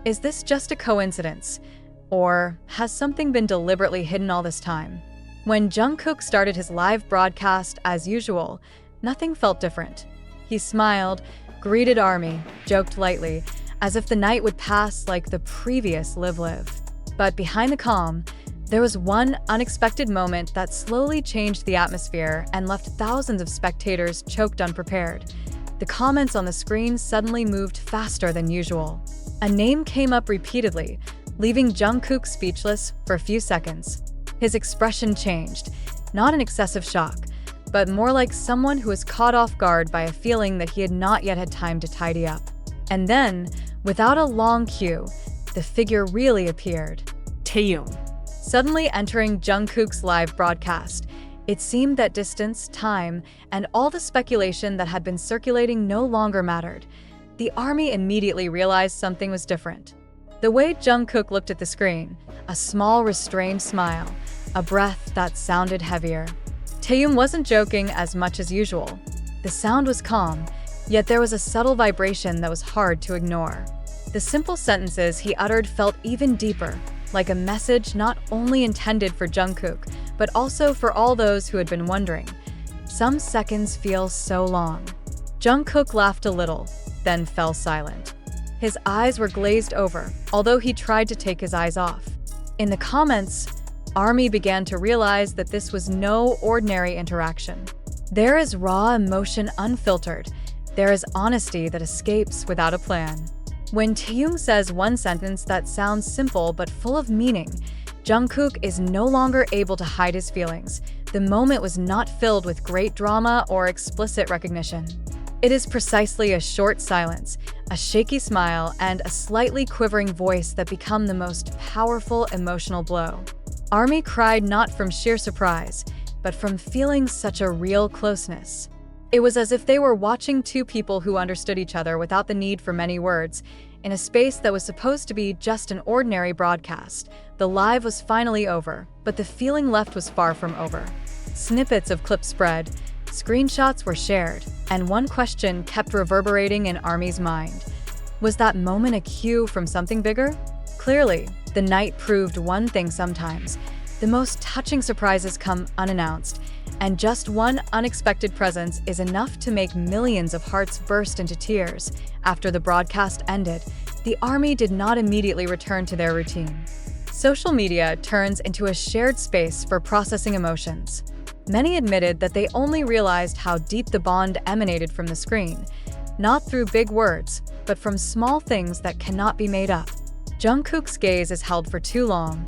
Is this just a coincidence? Or has something been deliberately hidden all this time? When Jungkook started his live broadcast as usual, nothing felt different. He smiled, greeted ARMY, joked lightly, as if the night would pass like the previous Live. But behind the calm, there was one unexpected moment that slowly changed the atmosphere and left thousands of spectators choked unprepared. The comments on the screen suddenly moved faster than usual. A name came up repeatedly, leaving Jungkook speechless for a few seconds. His expression changed, not in excessive shock, but more like someone who was caught off guard by a feeling that he had not yet had time to tidy up. And then, without a long cue, the figure really appeared. Taehyung. Suddenly entering Jungkook's live broadcast, it seemed that distance, time, and all the speculation that had been circulating no longer mattered. The ARMY immediately realized something was different. The way Jungkook looked at the screen, a small restrained smile, a breath that sounded heavier. Taehyung wasn't joking as much as usual. The sound was calm, yet there was a subtle vibration that was hard to ignore. The simple sentences he uttered felt even deeper, like a message not only intended for Jungkook, but also for all those who had been wondering. Some seconds feel so long. Jungkook laughed a little, then fell silent. His eyes were glazed over, although he tried to take his eyes off. In the comments, ARMY began to realize that this was no ordinary interaction. There is raw emotion unfiltered. There is honesty that escapes without a plan. When Taehyung says one sentence that sounds simple but full of meaning, Jungkook is no longer able to hide his feelings. The moment was not filled with great drama or explicit recognition. It is precisely a short silence, a shaky smile, and a slightly quivering voice that become the most powerful emotional blow. ARMY cried not from sheer surprise, but from feeling such a real closeness. It was as if they were watching two people who understood each other without the need for many words, in a space that was supposed to be just an ordinary broadcast. The live was finally over, but the feeling left was far from over. Snippets of clips spread, screenshots were shared, and one question kept reverberating in ARMY's mind. Was that moment a cue from something bigger? Clearly, the night proved one thing sometimes. The most touching surprises come unannounced, and just one unexpected presence is enough to make millions of hearts burst into tears. After the broadcast ended, the ARMY did not immediately return to their routine. Social media turns into a shared space for processing emotions. Many admitted that they only realized how deep the bond emanated from the screen, not through big words, but from small things that cannot be made up. Jungkook's gaze is held for too long,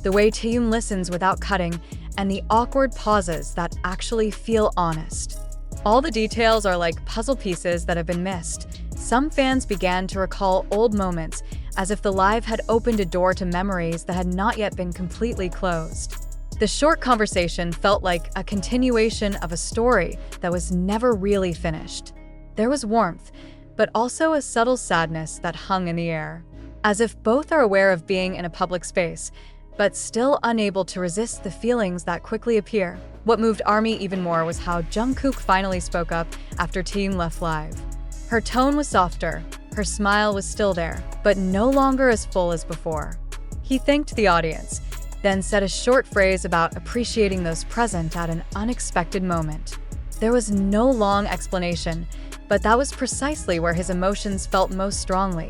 the way Taehyung listens without cutting, and the awkward pauses that actually feel honest. All the details are like puzzle pieces that have been missed. Some fans began to recall old moments, as if the live had opened a door to memories that had not yet been completely closed. The short conversation felt like a continuation of a story that was never really finished. There was warmth, but also a subtle sadness that hung in the air, as if both are aware of being in a public space, but still unable to resist the feelings that quickly appear. What moved ARMY even more was how Jungkook finally spoke up after Taehyung left live. Her tone was softer, her smile was still there, but no longer as full as before. He thanked the audience, then said a short phrase about appreciating those present at an unexpected moment. There was no long explanation, but that was precisely where his emotions felt most strongly.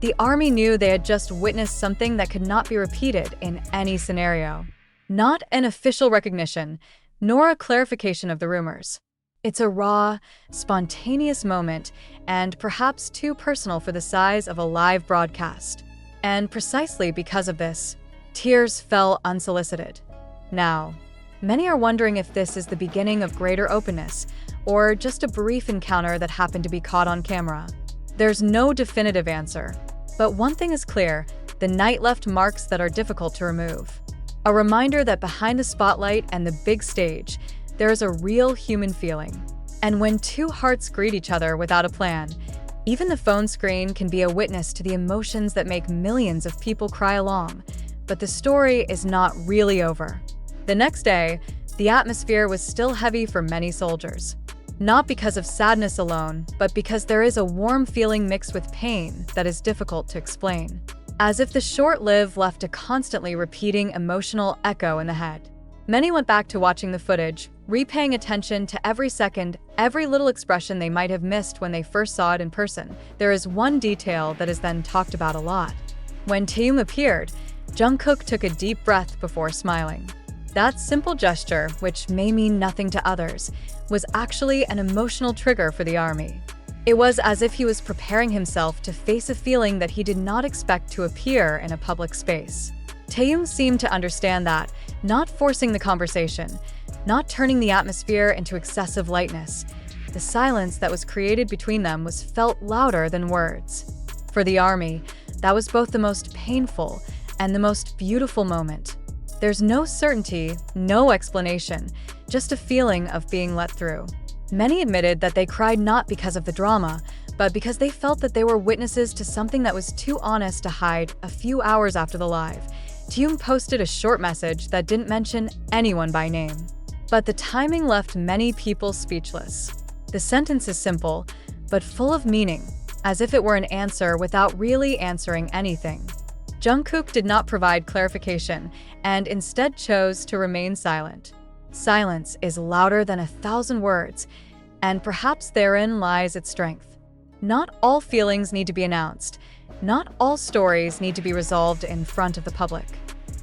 The ARMY knew they had just witnessed something that could not be repeated in any scenario. Not an official recognition, nor a clarification of the rumors. It's a raw, spontaneous moment, and perhaps too personal for the size of a live broadcast. And precisely because of this, tears fell unsolicited. Now, many are wondering if this is the beginning of greater openness, or just a brief encounter that happened to be caught on camera. There's no definitive answer, but one thing is clear: the night left marks that are difficult to remove. A reminder that behind the spotlight and the big stage, there is a real human feeling. And when two hearts greet each other without a plan, even the phone screen can be a witness to the emotions that make millions of people cry along. But the story is not really over. The next day, the atmosphere was still heavy for many soldiers. Not because of sadness alone, but because there is a warm feeling mixed with pain that is difficult to explain. As if the short-lived left a constantly repeating emotional echo in the head. Many went back to watching the footage, repaying attention to every second, every little expression they might have missed when they first saw it in person. There is one detail that is then talked about a lot. When Taehyung appeared, Jungkook took a deep breath before smiling. That simple gesture, which may mean nothing to others, was actually an emotional trigger for the ARMY. It was as if he was preparing himself to face a feeling that he did not expect to appear in a public space. Taehyung seemed to understand that, not forcing the conversation, not turning the atmosphere into excessive lightness. The silence that was created between them was felt louder than words. For the ARMY, that was both the most painful and the most beautiful moment. There's no certainty, no explanation, just a feeling of being let through. Many admitted that they cried not because of the drama, but because they felt that they were witnesses to something that was too honest to hide. A few hours after the live, Taehyung posted a short message that didn't mention anyone by name. But the timing left many people speechless. The sentence is simple, but full of meaning, as if it were an answer without really answering anything. Jungkook did not provide clarification and instead chose to remain silent. Silence is louder than 1,000 words, and perhaps therein lies its strength. Not all feelings need to be announced. Not all stories need to be resolved in front of the public.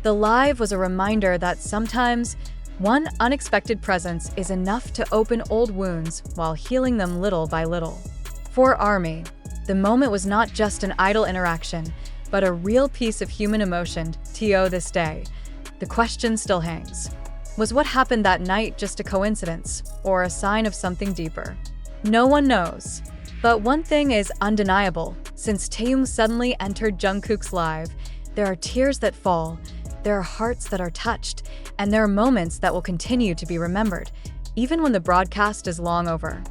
The live was a reminder that sometimes one unexpected presence is enough to open old wounds while healing them little by little. For ARMY, the moment was not just an idle interaction, but a real piece of human emotion. To this day, the question still hangs. Was what happened that night just a coincidence, or a sign of something deeper? No one knows. But one thing is undeniable. Since Taehyung suddenly entered Jungkook's live, there are tears that fall, there are hearts that are touched, and there are moments that will continue to be remembered, even when the broadcast is long over.